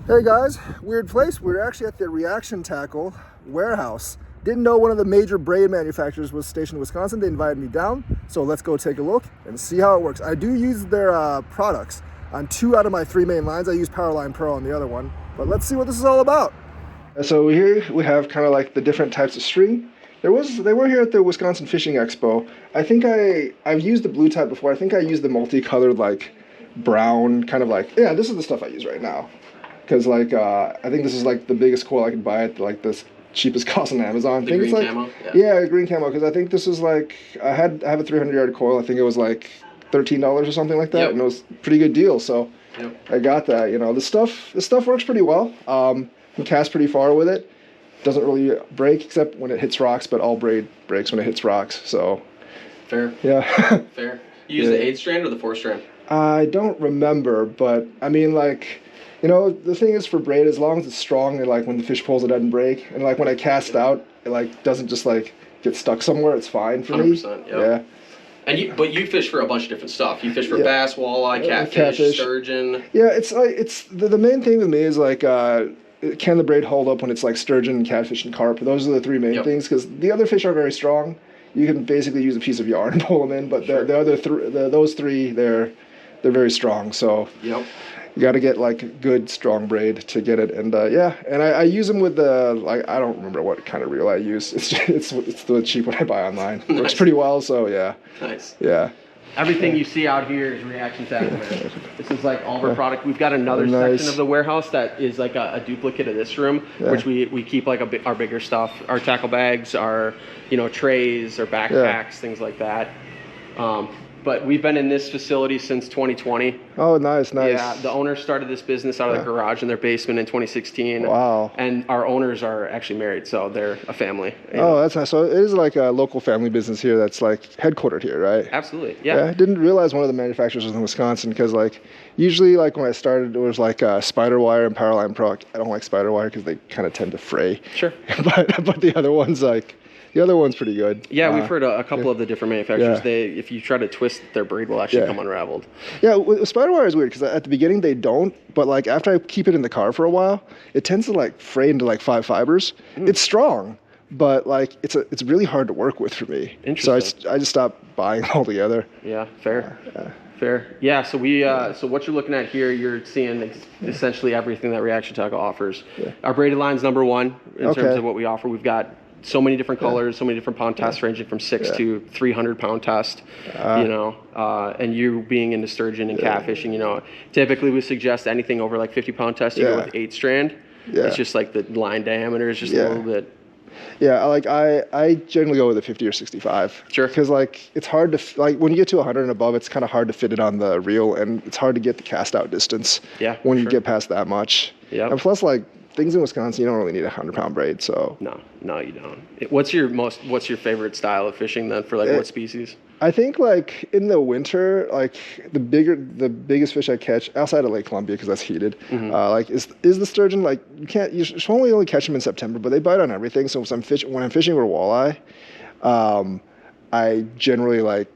Hey guys, weird place. We're actually at the Reaction Tackle warehouse. Didn't know one of the major braid manufacturers was stationed in Wisconsin. They invited me down, so let's go take a look and see how it works. I do use their products on 2 out of my 3 main lines. I use Powerline Pro on the other one, but let's see what this is all about. So here we have kind of like the different types of string. They were here at the Wisconsin Fishing Expo. I think I've used the blue type before. I think I used the multicolored like brown kind of like, yeah, this is the stuff I use right now. Because like I think this is like the biggest coil I could buy at like this cheapest cost on Amazon. The green like, camo? Yeah, green camo. Because I think this is like I have a 300-yard coil. I think it was like $13 or something like that, and it was a pretty good deal. So I got that. You know, the stuff works pretty well. Can cast pretty far with it. Doesn't really break except when it hits rocks, but all braid breaks when it hits rocks. So fair. Yeah. Fair. You use the 8 strand or the 4 strand? I don't remember, but I mean like. You know, the thing is for braid, as long as it's strong, and like when the fish pulls, it doesn't break. And like when I cast out, it like doesn't just like get stuck somewhere. It's fine for me. 100%, yeah. And but you fish for a bunch of different stuff. You fish for bass, walleye, catfish, sturgeon. Yeah, it's like the main thing with me is like can the braid hold up when it's like sturgeon, catfish, and carp? Those are the 3 main things because the other fish are very strong. You can basically use a piece of yarn and pull them in, but the other those 3 they're very strong. So you got to get like good strong braid to get it, and and I use them with the like I don't remember what kind of reel I use. It's the cheap one I buy online. Nice. Works pretty well, so yeah. Nice. Yeah. Everything you see out here is Reaction Tackle. This is like all of our product. We've got another section of the warehouse that is like a duplicate of this room, which we keep like our bigger stuff, our tackle bags, our trays, our backpacks, things like that. But we've been in this facility since 2020. Oh, nice. Yeah, the owner started this business out of the garage in their basement in 2016. Wow. And our owners are actually married, so they're a family. Oh, that's nice. So it is like a local family business here that's like headquartered here, right? Absolutely, yeah. I didn't realize one of the manufacturers was in Wisconsin because like usually like when I started it was like Spider Wire and Powerline Pro. I don't like Spider Wire because they kind of tend to fray. Sure. but the other one's like... The other one's pretty good. Yeah, we've heard a couple of the different manufacturers. If you try to twist, their braid will actually come unraveled. Yeah, with spider wire is weird because at the beginning they don't, but like after I keep it in the car for a while, it tends to like fray into like 5 fibers. It's strong, but like it's really hard to work with for me. Interesting. So I just stopped buying altogether. Yeah, fair. Fair. Yeah, so so what you're looking at here, you're seeing essentially everything that Reaction Tackle offers. Our braided line's #1 in terms of what we offer. We've got so many different colors, so many different pound tests, ranging from 6 to 300 pound test. And you being into sturgeon and catfishing, typically we suggest anything over like 50 pound test. You go with 8 strand. It's just like the line diameter is just a little bit. Yeah, like I generally go with a 50 or 65. Sure. Because like it's hard to like when you get to 100 and above, it's kind of hard to fit it on the reel, and it's hard to get the cast out distance. Yeah. When you get past that much. Yeah. And plus, like things in Wisconsin, you don't really need a 100-pound braid. So. No, you don't. What's your favorite style of fishing then? For like what species? I think like in the winter, like the biggest fish I catch outside of Lake Columbia because that's heated, like is the sturgeon. Like you should only catch them in September, but they bite on everything. So when I'm fishing for walleye, I generally like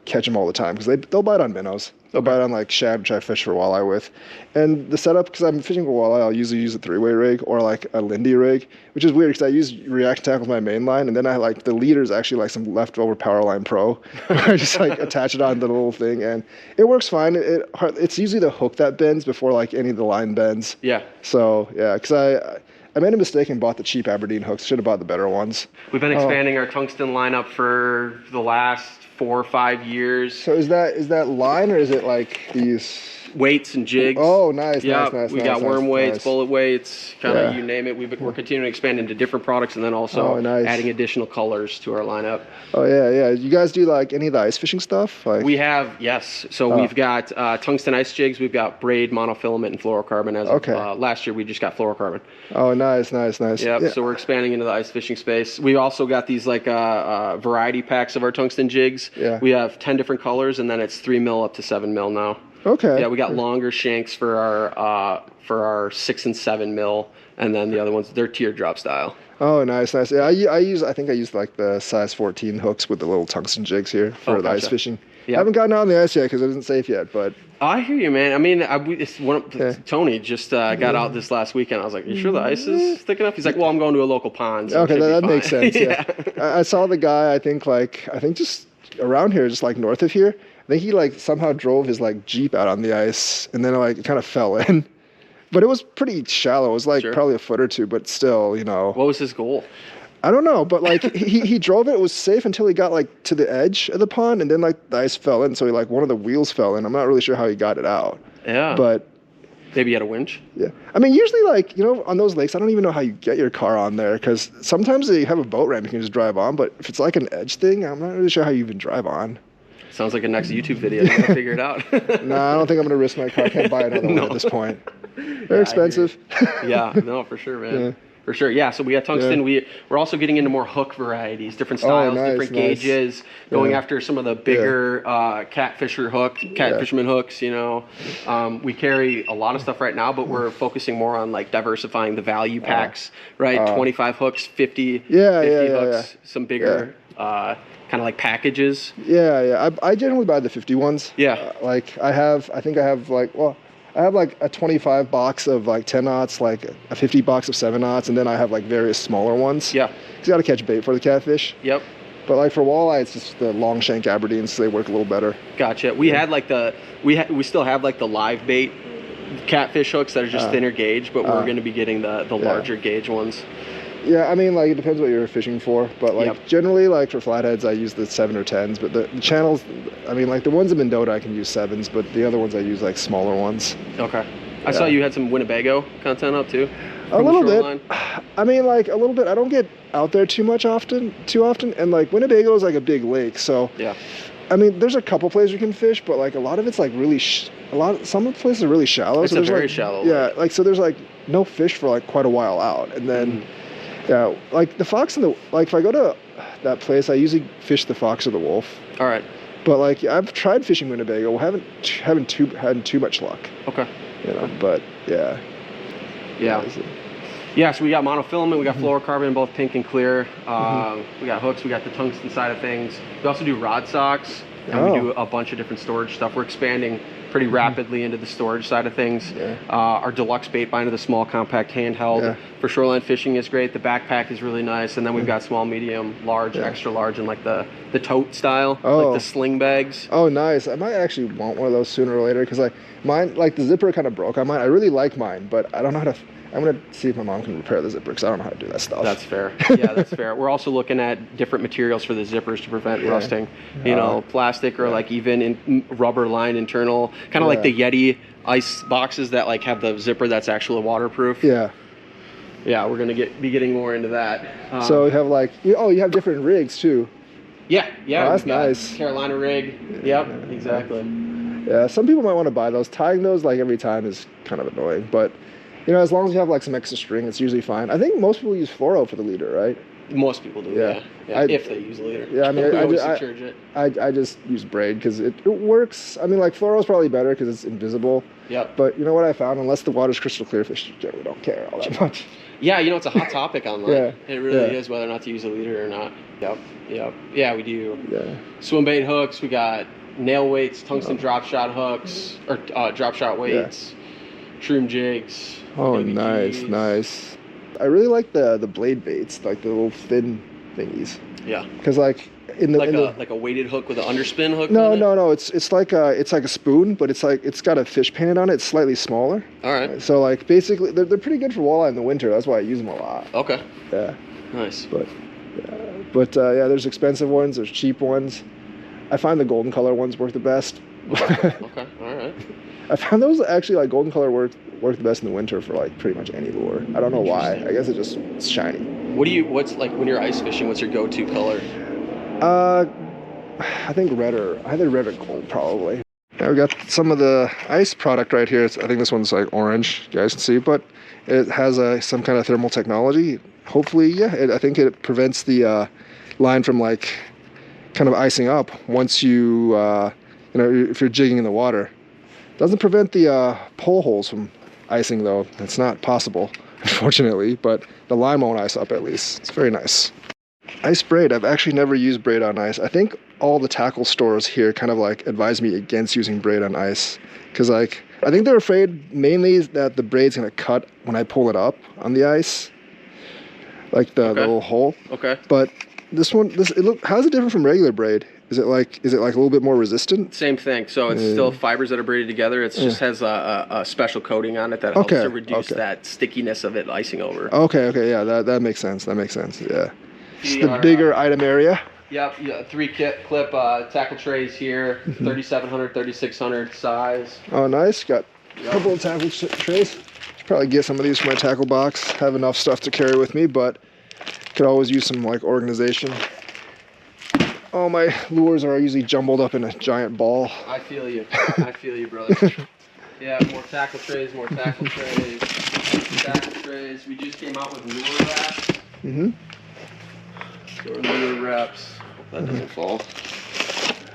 catch them all the time because they'll bite on minnows. They'll bite on like shad, which I fish for walleye with. And the setup, because I'm fishing for walleye, I'll usually use a 3-way rig or like a Lindy rig, which is weird because I use Reaction Tackle with my main line, and then I like the leader's actually like some leftover Powerline Pro. I just like attach it onto the little thing, and it works fine. It's usually the hook that bends before like any of the line bends. Yeah. So yeah, because I made a mistake and bought the cheap Aberdeen hooks. Should have bought the better ones. We've been expanding our tungsten lineup for the last 4 or 5 years. So is that line or is it like these weights and jigs? Oh, nice. We got worm weights, bullet weights, kind of you name it. We're continuing to expand into different products and then also adding additional colors to our lineup. Oh yeah. You guys do like any of the ice fishing stuff? Like we have, yes. So we've got tungsten ice jigs. We've got braid, monofilament, and fluorocarbon. As of, last year we just got fluorocarbon. Oh, nice. Yep. Yeah. So we're expanding into the ice fishing space. We also got these like variety packs of our tungsten jigs. Yeah. We have 10 different colors, and then it's 3 mil up to 7 mil now. Okay. Yeah, we got longer shanks for our 6 and 7 mil, and then the other ones they're teardrop style. Oh, nice. Yeah, I think I use like the size 14 hooks with the little tungsten jigs here for the ice fishing. I haven't gotten out on the ice yet because it isn't safe yet, but. I hear you, man. I mean, Tony just got out this last weekend. I was like, "You sure the ice is thick enough?" He's like, "Well, I'm going to a local pond." So okay, that makes sense. Yeah. I saw the guy. I think just around here, just like north of here. I think he like somehow drove his like Jeep out on the ice, and then like it kind of fell in. But it was pretty shallow. It was like probably a foot or two, but still, you know. What was his goal? I don't know, but like he drove it. It was safe until he got like to the edge of the pond, and then like the ice fell in, so he like one of the wheels fell in. I'm not really sure how he got it out. Yeah. But maybe he had a winch. Yeah. I mean, usually like on those lakes, I don't even know how you get your car on there because sometimes they have a boat ramp you can just drive on, but if it's like an edge thing, I'm not really sure how you even drive on. Sounds like a next YouTube video. You gotta figure it out. No, I don't think I'm gonna risk my car. I can't buy another one at this point. They're expensive. Yeah. No, for sure, man. Yeah. For sure, yeah. So we got tungsten. Yeah. We're also getting into more hook varieties, different styles, different gauges, going after some of the bigger catfisherman hooks. We carry a lot of stuff right now, but we're focusing more on like diversifying the value packs, right? 25 hooks, 50 hooks, some bigger kind of like packages. Yeah. I generally buy the 50 ones. Yeah. I think I have like a 25 box of like 10-aughts, like a 50 box of 7-aughts, and then I have like various smaller ones. Yeah. Because you got to catch bait for the catfish. Yep. But like for walleye, it's just the long shank Aberdeens, so they work a little better. Gotcha. We had like we still have like the live bait catfish hooks that are just thinner gauge, but we're going to be getting the larger gauge ones. Yeah, I mean, like, it depends what you're fishing for, but, like, generally, like, for flatheads, I use the 7 or 10s, but the channels, I mean, like, the ones in Mendota, I can use 7s, but the other ones, I use, like, smaller ones. Okay. I saw you had some Winnebago content up, too. A little bit. I mean, like, a little bit. I don't get out there too often, and, like, Winnebago is, like, a big lake, so... Yeah. I mean, there's a couple places you can fish, but, like, a lot of it's, like, really... some of the places are really shallow. It's so a very shallow lake. Yeah, like, so there's, like, no fish for, like, quite a while out, and then... Yeah, like the fox and if I go to that place, I usually fish the fox or the wolf. All right. But like I've tried fishing Winnebago, haven't had too much luck. Okay. But yeah. Yeah. Yeah, so we got monofilament, we got fluorocarbon, both pink and clear. We got hooks, we got the tungsten side of things. We also do rod socks, and we do a bunch of different storage stuff. We're expanding pretty rapidly into the storage side of things. Yeah. Our deluxe bait binder, the small compact handheld for shoreline fishing is great. The backpack is really nice, and then we've got small, medium, large, extra large, and like the tote style, like the sling bags. Oh, nice. I might actually want one of those sooner or later because mine, like the zipper kind of broke on mine. I really like mine, but I don't know how to. I'm going to see if my mom can repair the zipper because I don't know how to do that stuff. That's fair. Yeah, that's fair. We're also looking at different materials for the zippers to prevent rusting. Plastic or like even in rubber line internal, kind of like the Yeti ice boxes that like have the zipper that's actually waterproof. Yeah. Yeah, we're going to be getting more into that. So we have like, you have different rigs too. Yeah. Oh, that's nice. Carolina rig. Yep, exactly. Yeah, some people might want to buy those. Tying those like every time is kind of annoying, but as long as you have like some extra string, it's usually fine. I think most people use fluoro for the leader, right? Most people do, yeah. If they use a leader. Yeah, I mean, I just use braid because it works. I mean, like fluoro is probably better because it's invisible. Yep. But you know what I found? Unless the water's crystal clear, fish generally don't care all that much. Yeah, it's a hot topic online. It really is, whether or not to use a leader or not. Yep. Yeah, we do. Yeah. Swim bait hooks. We got nail weights, tungsten drop shot hooks, or drop shot weights, shroom jigs. Oh, nice. I really like the blade baits, like the little thin thingies. Yeah. Because like like a weighted hook with an underspin hook. No. It's like a spoon, but it's got a fish painted on it. It's slightly smaller. All right. So like basically they're pretty good for walleye in the winter. That's why I use them a lot. Okay. Yeah. Nice. But there's expensive ones. There's cheap ones. I find the golden color ones work the best. Okay. All right. I found those actually like golden color work the best in the winter for like pretty much any lure. I don't know why. I guess it's shiny. What's like when you're ice fishing? What's your go-to color? I think either red or gold probably. Now we got some of the ice product right here. I think this one's like orange. You guys can see, but it has some kind of thermal technology. Hopefully, I think it prevents the line from like kind of icing up once you if you're jigging in the water. Doesn't prevent the pole holes from icing though. It's not possible, unfortunately, but the line won't ice up at least. It's very nice. Ice braid. I've actually never used braid on ice. I think all the tackle stores here kind of like advise me against using braid on ice, because like I think they're afraid mainly that the braid's gonna cut when I pull it up on the ice, like the little hole. Okay. But this one, how's it different from regular braid? Is it like a little bit more resistant? Same thing. So it's still fibers that are braided together. It just has a special coating on it that helps to reduce that stickiness of it icing over. Okay, yeah, that makes sense. Yeah. It's the bigger item area. Yep, 3-clip tackle trays here, 3700, 3600 size. Oh, nice. Got a couple of tackle trays. Should probably get some of these for my tackle box. Have enough stuff to carry with me, but could always use some like organization. All my lures are usually jumbled up in a giant ball. I feel you. I feel you, brother. Yeah, more tackle trays, tackle trays. We just came out with lure wraps. So lure wraps. Hope that doesn't fall.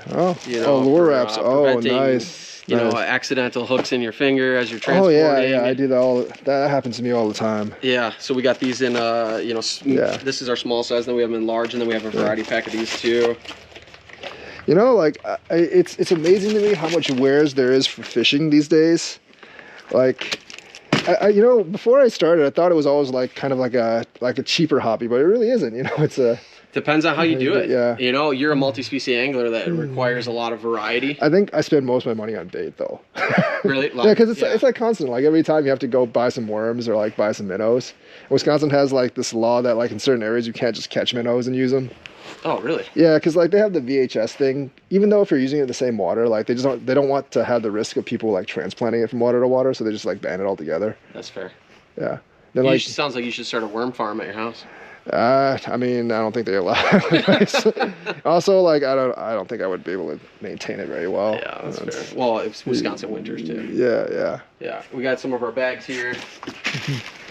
Oh, lure wraps. Oh, nice. You know, accidental hooks in your finger as you're transporting. Oh yeah, I do that that happens to me all the time. Yeah, so we got these in this is our small size, then we have them in large, and then we have a variety pack of these too. You know, like it's amazing to me how much wares there is for fishing these days. Like you know, before I started, I thought it was always like kind of like a cheaper hobby, but it really isn't. You know, it's a depends on how you do it. Yeah. You know, you're a multi-species angler that requires a lot of variety. I think I spend most of my money on bait though. Really? Yeah, because it's like constant. Like every time you have to go buy some worms or like buy some minnows. Wisconsin has like this law that like in certain areas you can't just catch minnows and use them. Oh, really? Yeah, because like they have the VHS thing. Even though if you're using it in the same water, like they don't want to have the risk of people like transplanting it from water to water, so they just like ban it altogether. That's fair. Yeah. Then sounds like you should start a worm farm at your house. I mean, I don't think they allow it. Also, like I don't think I would be able to maintain it very well. Yeah, that's fair. Well, it's Wisconsin winters too. Yeah. We got some of our bags here.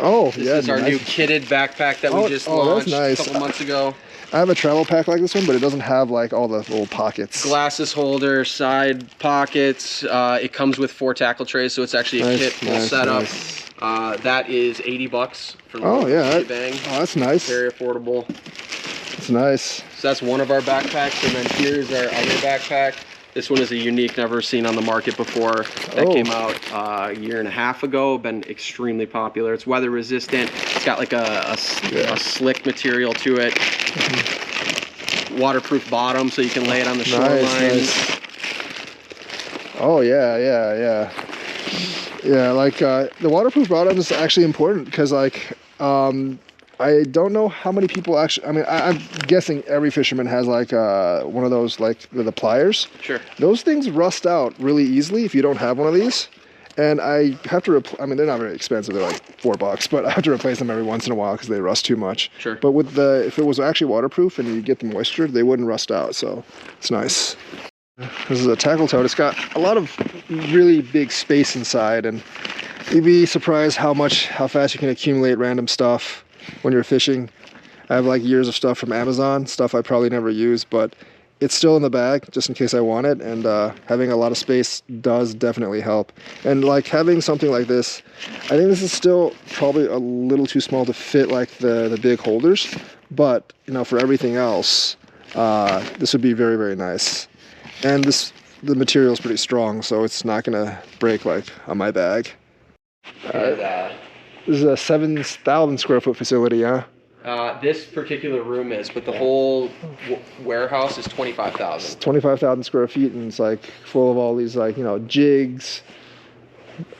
Oh, this is our new kitted backpack that we just launched a couple months ago. I have a travel pack like this one, but it doesn't have like all the little pockets. Glasses holder, side pockets. It comes with 4 tackle trays, so it's actually a kit full setup. That is $80 for the bang. Oh, that's nice. Very affordable. It's nice. So that's one of our backpacks, and then here's our other backpack. This one is a unique, never seen on the market before. That came out a year and a half ago. Been extremely popular. It's weather resistant. It's got like a slick material to it. Waterproof bottom, so you can lay it on the shoreline. Nice. Oh yeah. Yeah, like the waterproof bottom is actually important because like I don't know how many people actually. I mean, I'm guessing every fisherman has like one of those like the pliers. Sure. Those things rust out really easily if you don't have one of these. And I have to. I mean, they're not very expensive. They're like $4, but I have to replace them every once in a while because they rust too much. Sure. But with if it was actually waterproof and you get the moisture, they wouldn't rust out. So it's nice. This is a tackle tote. It's got a lot of really big space inside, and you'd be surprised how fast you can accumulate random stuff when you're fishing. I have like years of stuff from Amazon, stuff I probably never use, but it's still in the bag just in case I want it, and having a lot of space does definitely help. And like having something like this, I think this is still probably a little too small to fit like the big holders, but you know, for everything else, this would be very, very nice. And the material is pretty strong, so it's not gonna break like on my bag. This is a 7,000 square foot facility, huh? This particular room is, but the whole warehouse is 25,000. 25,000 square feet, and it's like full of all these like, you know, jigs,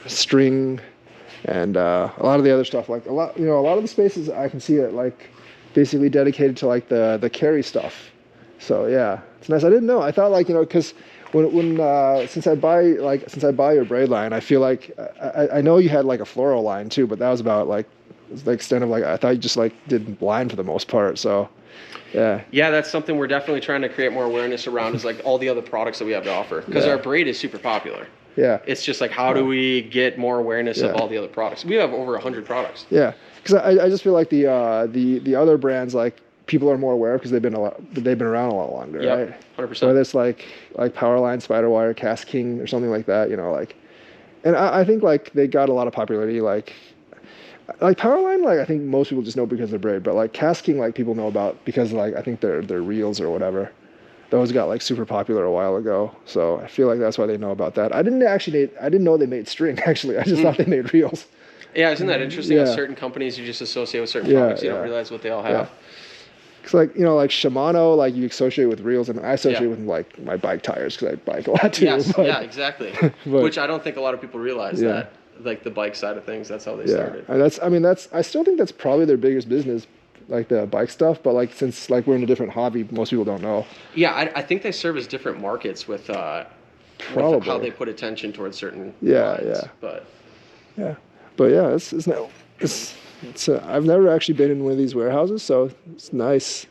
string, and a lot of the other stuff. Like a lot of the spaces I can see it like basically dedicated to like the carry stuff. So yeah, it's nice. I didn't know. I thought like, you know, because since I buy your braid line, I feel like I know you had like a floral line too, but that was about like the extent of like I thought you just like did line for the most part. So yeah. Yeah, that's something we're definitely trying to create more awareness around, is like all the other products that we have to offer, because our braid is super popular. Yeah. It's just like, how do we get more awareness of all the other products? We have over 100 products. Yeah, because I just feel like the other brands, like, people are more aware because they've been around a lot longer, right? 100%. Whether it's like Powerline, Spiderwire, Cast King, or something like that, you know, like, and I think like they got a lot of popularity, like Powerline, like I think most people just know because they're braid, but like Cast King, like people know about because like I think they're reels or whatever. those got like super popular a while ago. So I feel like that's why they know about that. I didn't know they made string actually. I just thought they made reels. Yeah, isn't that interesting? Yeah. How certain companies you just associate with certain products, you don't realize what they all have. Cause like like Shimano, like you associate with reels, and I associate with like my bike tires because I bike a lot too. Yes, but, yeah, exactly. Which I don't think a lot of people realize that, like the bike side of things, that's how they started. And I still think that's probably their biggest business, like the bike stuff. But like since like we're in a different hobby, most people don't know. Yeah, I think they serve as different markets with how they put attention towards certain lines. But I've never actually been in one of these warehouses, so it's nice.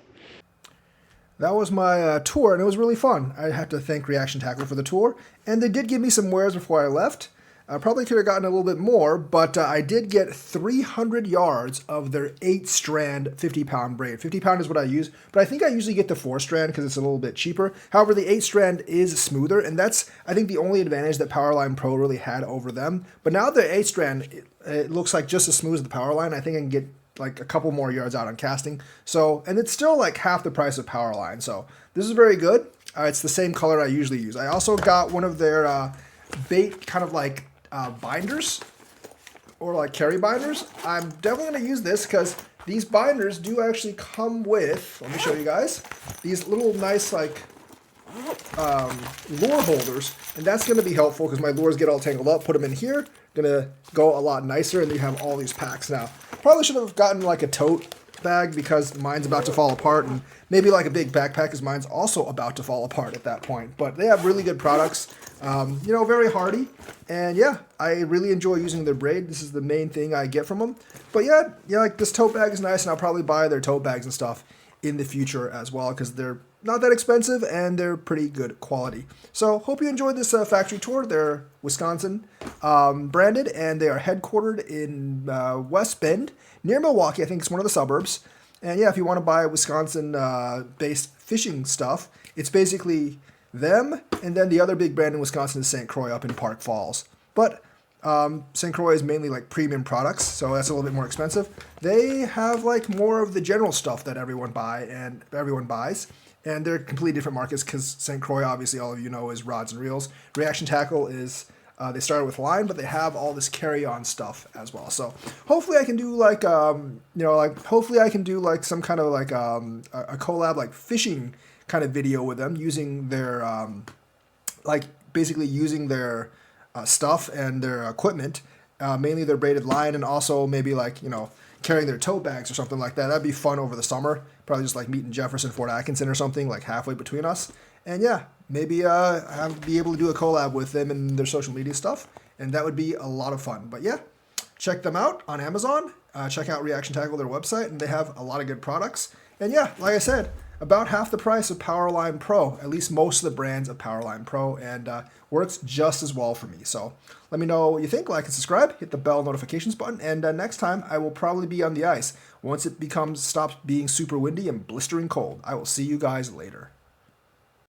That was my tour, and it was really fun. I have to thank Reaction Tackle for the tour, and they did give me some wares before I left. I probably could have gotten a little bit more, but I did get 300 yards of their 8-strand 50-pound braid. 50-pound is what I use, but I think I usually get the 4-strand because it's a little bit cheaper. However, the 8-strand is smoother, and that's, I think, the only advantage that Powerline Pro really had over them. But now the 8-strand, it looks like just as smooth as the Powerline. I think I can get like a couple more yards out on casting. So, and it's still like half the price of Powerline. So this is very good. It's the same color I usually use. I also got one of their bait kind of like binders or like carry binders. I'm definitely going to use this because these binders do actually come with, let me show you guys, these little nice like lure holders, and that's going to be helpful because my lures get all tangled up. Put them in here, gonna go a lot nicer, and you have all these packs now. Probably should have gotten like a tote bag because mine's about to fall apart, and maybe like a big backpack because mine's also about to fall apart at that point. But they have really good products, very hardy, and yeah, I really enjoy using their braid. This is the main thing I get from them. But yeah, like this tote bag is nice, and I'll probably buy their tote bags and stuff in the future as well because they're not that expensive and they're pretty good quality. So hope you enjoyed this factory tour. They're Wisconsin branded, and they are headquartered in West Bend near Milwaukee. I think it's one of the suburbs. And yeah, if you want to buy Wisconsin based fishing stuff, it's basically them, and then the other big brand in Wisconsin is St. Croix up in Park Falls. But St. Croix is mainly like premium products, so that's a little bit more expensive. They have like more of the general stuff that everyone buys. And they're completely different markets because St. Croix, obviously, all of you know, is rods and reels. Reaction Tackle is, they started with line, but they have all this carry-on stuff as well. So hopefully I can do like, hopefully I can do like some kind of like a collab, like fishing kind of video with them using their, basically using their stuff and their equipment, mainly their braided line, and also maybe like, carrying their tote bags or something like that. That'd be fun over the summer. Probably just like meeting Jefferson, Fort Atkinson or something, like halfway between us. And yeah, maybe I'll be able to do a collab with them and their social media stuff. And that would be a lot of fun. But yeah, check them out on Amazon. Check out Reaction Tackle, their website, and they have a lot of good products. And yeah, like I said, about half the price of Powerline Pro, at least most of the brands of Powerline Pro, and works just as well for me. So let me know what you think, like and subscribe, hit the bell notifications button, and next time I will probably be on the ice once it stops being super windy and blistering cold. I will see you guys later.